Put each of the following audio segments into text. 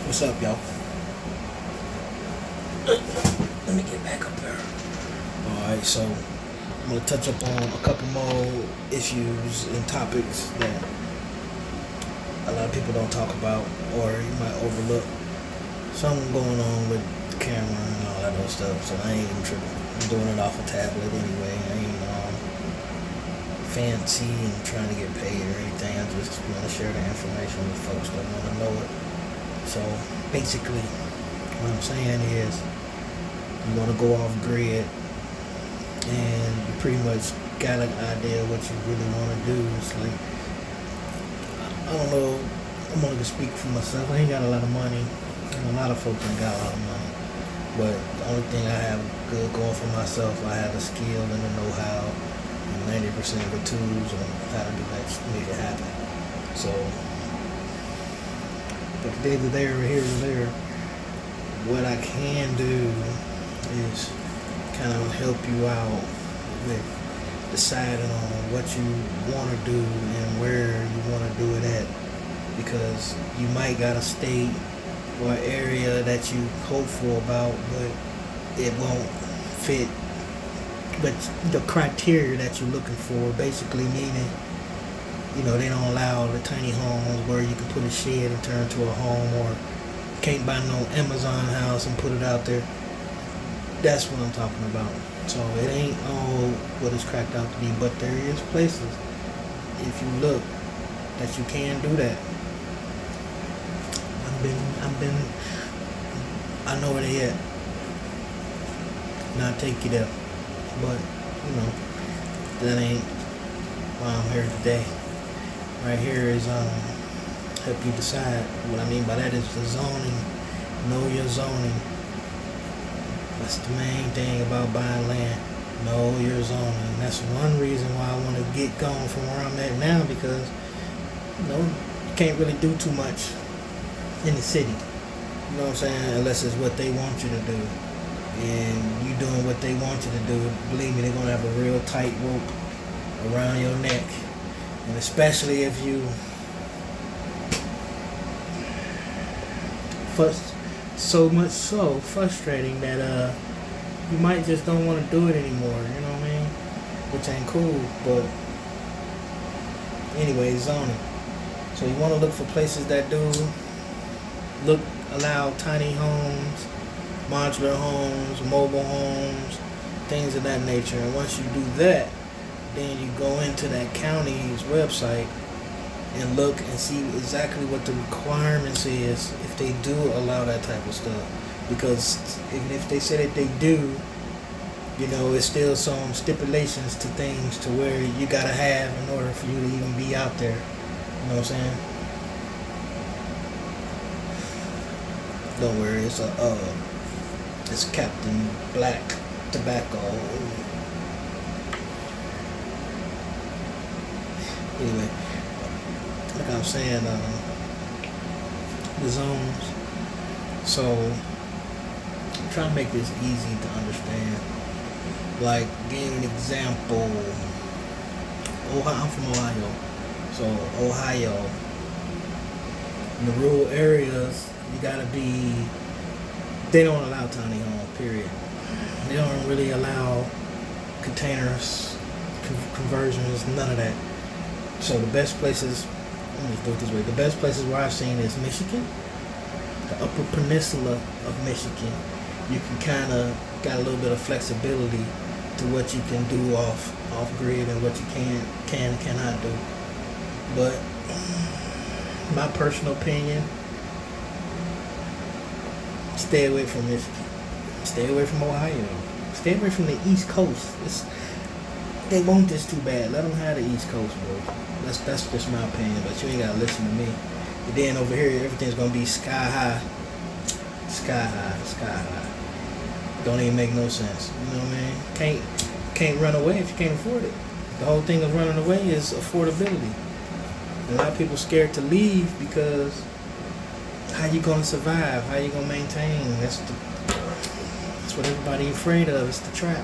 What's up, y'all? Let me get back up there. Alright, so I'm going to touch up on a couple more issues and topics that a lot of people don't talk about or you might overlook. Something going on with the camera and all that other stuff, so I ain't even tripping. I'm doing it off a tablet anyway. I ain't fancy and trying to get paid or anything. I just want to share the information with folks that want to know it. So basically, what I'm saying is, you want to go off grid, and you pretty much got an idea of what you really want to do. It's like, I don't know, I'm only gonna speak for myself. I ain't got a lot of money, and a lot of folks ain't got a lot of money. But the only thing I have good going for myself, I have the skill and the know-how, and 90% of the tools on how to do that, make it happen. So, but either there or here or there, what I can do is kind of help you out with deciding on what you want to do and where you want to do it at, because you might got a state or area that you hopeful about, but it won't fit but the criteria that you're looking for, basically meaning, they don't allow the tiny homes where you can put a shed and turn to a home, or can't buy no Amazon house and put it out there. That's what I'm talking about. So it ain't all what it's cracked out to be, but there is places, if you look, that you can do that. I know where they at. And I'll take you there. But, that ain't why I'm here today. Right here is help you decide. What I mean by that is the zoning. Know your zoning. That's the main thing about buying land. Know your zoning. And that's one reason why I want to get going from where I'm at now, because you can't really do too much in the city. You know what I'm saying? Unless it's what they want you to do. And you doing what they want you to do, believe me, they're going to have a real tight rope around your neck. And especially if you so much so frustrating that you might just don't want to do it anymore, you know what I mean? Which ain't cool, but anyway, zoning. So you want to look for places that do allow tiny homes, modular homes, mobile homes, things of that nature. And once you do that, then you go into that county's website and look and see exactly what the requirements is if they do allow that type of stuff. Because even if they say that they do, it's still some stipulations to things to where you gotta have in order for you to even be out there. You know what I'm saying? Don't worry, it's Captain Black Tobacco. Anyway, like I was saying, the zones. So, I'm trying to make this easy to understand. Like, give an example. I'm from Ohio. So, Ohio, in the rural areas, you gotta be. They don't allow tiny homes, period. They don't really allow containers, conversions, none of that. So the best places, let me just do it this way, the best places where I've seen is Michigan, the upper peninsula of Michigan. You can kind of got a little bit of flexibility to what you can do off grid and what you can and cannot do. But my personal opinion, stay away from Michigan. Stay away from Ohio. Stay away from the East Coast. They want this too bad. Let them have the East Coast, bro. That's just my opinion, but you ain't gotta listen to me. And then over here, everything's gonna be sky high. Sky high, sky high. Don't even make no sense. You know what I mean? Can't run away if you can't afford it. The whole thing of running away is affordability. A lot of people scared to leave because how you gonna survive? How you gonna maintain? That's what everybody afraid of. It's the trap,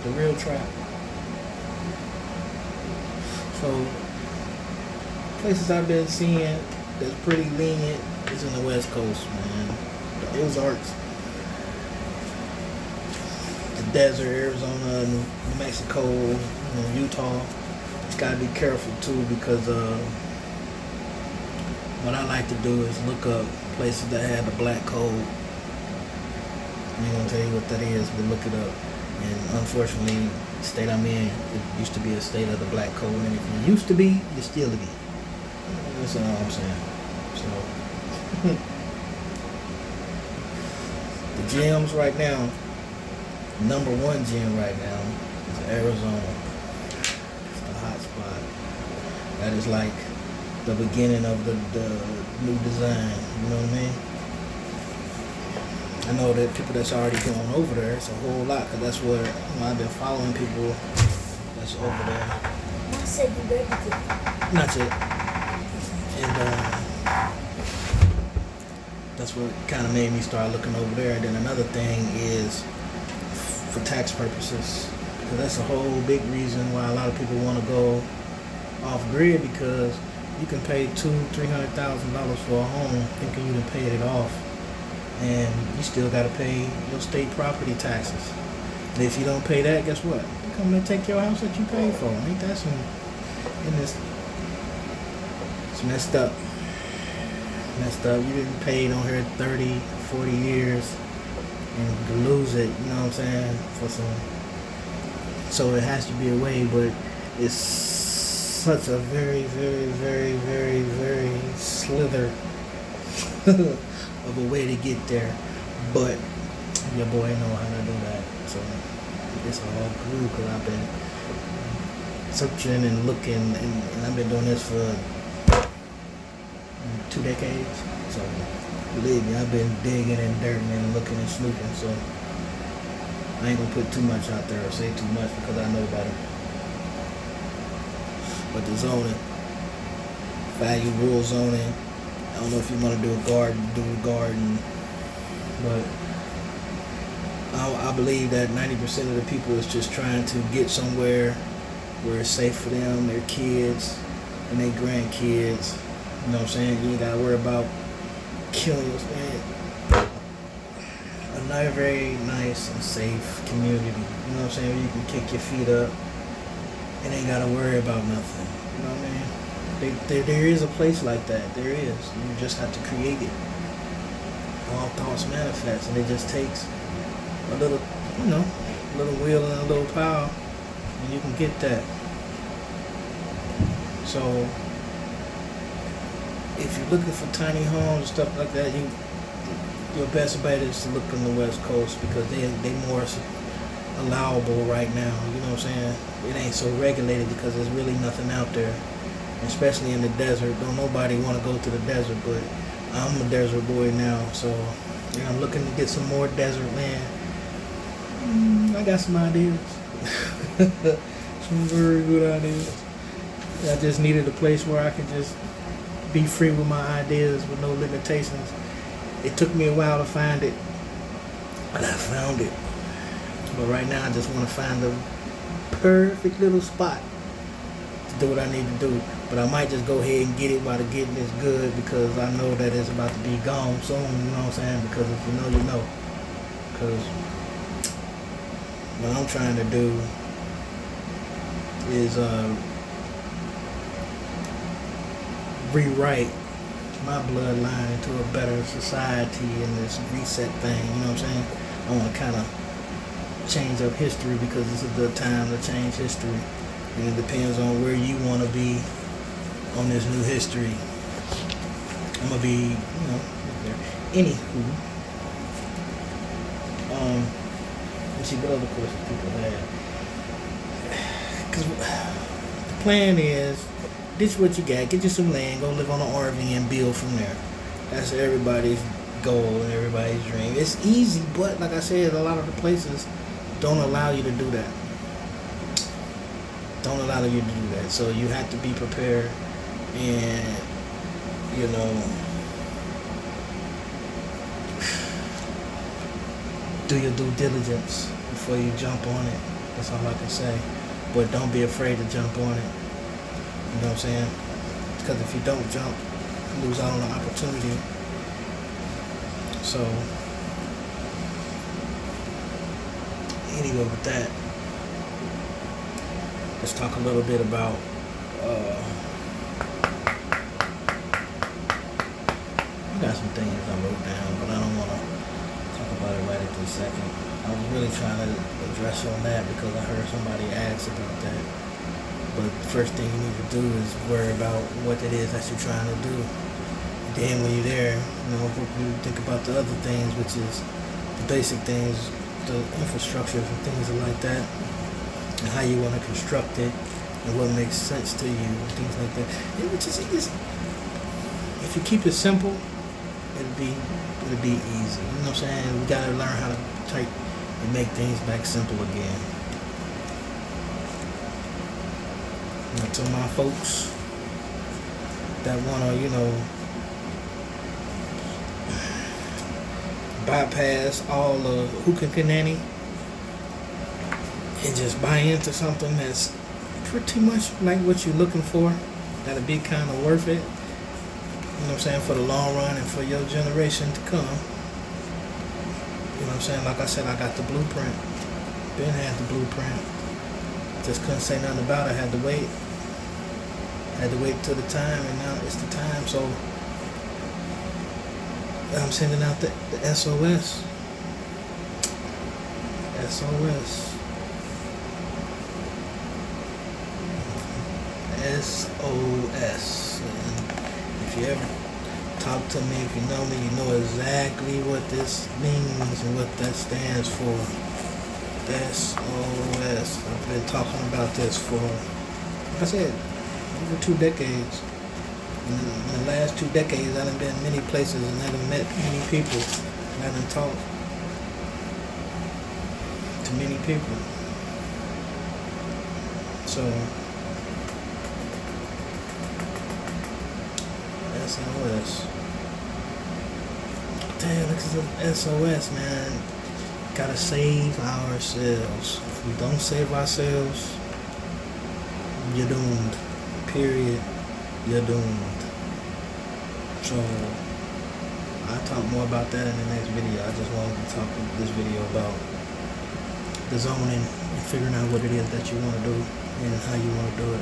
the real trap. So places I've been seeing that's pretty lenient It's in the West Coast, man. The Ozarks, the desert, Arizona, New Mexico, Utah. Just gotta be careful too because what I like to do is look up places that have the black code. I ain't gonna tell you what that is, but look it up. And unfortunately, the state I'm in, it used to be a state of the black code, and if you used to be, you still be. That's all I'm saying. So, the gyms right now, number one gym right now is Arizona. It's the hot spot. That is like the beginning of the new design. You know what I mean? I know that people that's already going over there, it's a whole lot, because that's where I've been following people that's over there. I said you ready to. Not yet. And that's what kind of made me start looking over there. And then another thing is for tax purposes, because that's a whole big reason why a lot of people want to go off grid, because you can pay $200,000-$300,000 for a home thinking you done paid it off, and you still got to pay your state property taxes. And if you don't pay that, guess what? They come and take your house that you paid for. Ain't that some? And it's messed up. Messed up. You didn't pay on here 30, 40 years and to lose it, you know what I'm saying? For some. So it has to be a way, but it's such a very, very, very, very, very slither of a way to get there. But your boy know how to do that. So it's all cool because I've been searching and looking, and I've been doing this for 2 decades. So believe me, I've been digging and dirting and looking and snooping. So I ain't gonna put too much out there or say too much because I know better. But the zoning, value rule zoning, I don't know if you want to do a garden, but I believe that 90% of the people is just trying to get somewhere where it's safe for them, their kids, and their grandkids. You know what I'm saying? You ain't gotta worry about killing your man. A very nice and safe community. You know what I'm saying? Where you can kick your feet up and ain't gotta worry about nothing. You know what I mean? There is a place like that. There is. You just have to create it. All thoughts manifest, and it just takes a little, a little wheel and a little power, and you can get that. So, if you're looking for tiny homes and stuff like that, your best bet is to look on the West Coast because they more allowable right now. You know what I'm saying? It ain't so regulated because there's really nothing out there, especially in the desert. Don't nobody want to go to the desert, but I'm a desert boy now, so I'm looking to get some more desert land. I got some ideas. Some very good ideas. I just needed a place where I could just be free with my ideas with no limitations. It took me a while to find it, but I found it. But right now I just want to find the perfect little spot to do what I need to do. But I might just go ahead and get it while the getting is good, because I know that it's about to be gone soon, you know what I'm saying? Because if you know, you know. Because what I'm trying to do is rewrite my bloodline into a better society in this reset thing, you know what I'm saying? I want to kind of change up history because this is the time to change history. And it depends on where you want to be on this new history. I'm going to be, there. Anywho, let's see what other questions people have. Because the plan is, this is what you got. Get you some land, go live on an RV and build from there. That's everybody's goal and everybody's dream. It's easy, but like I said, a lot of the places don't allow you to do that. Don't allow you to do that. So you have to be prepared and, do your due diligence before you jump on it. That's all I can say. But don't be afraid to jump on it. You know what I'm saying? Because if you don't jump, you lose out on the opportunity. So anyway, with that, let's talk a little bit about I got some things I wrote down, but I don't want to talk about it right at this second. I was really trying to address on that because I heard somebody ask about that. But the first thing you need to do is worry about what it is that you're trying to do. Then when you're there, you think about the other things, which is the basic things, the infrastructure and things like that, and how you want to construct it, and what makes sense to you, and things like that. If you keep it simple, it'll be easy. You know what I'm saying? We gotta learn how to type and make things back simple again. And to my folks that wanna, bypass all the hookup-nanny and just buy into something that's pretty much like what you're looking for, that'll be kind of worth it. You know what I'm saying, for the long run and for your generation to come. You know what I'm saying? Like I said, I got the blueprint. Ben had the blueprint. Just couldn't say nothing about it. Had to wait. Had to wait till the time, and now it's the time. So I'm sending out the SOS. SOS. SOS. If you ever talk to me, if you know me, you know exactly what this means and what that stands for. SOS. I've been talking about this for, like I said, over 2 decades. In the last 2 decades, I done been many places and I done met many people. And I done talked to many people. So, SOS. Damn, this is an SOS, man. Gotta save ourselves. If we don't save ourselves, you're doomed. Period. You're doomed. So, I'll talk more about that in the next video. I just wanted to talk in this video about the zoning and figuring out what it is that you want to do and how you want to do it.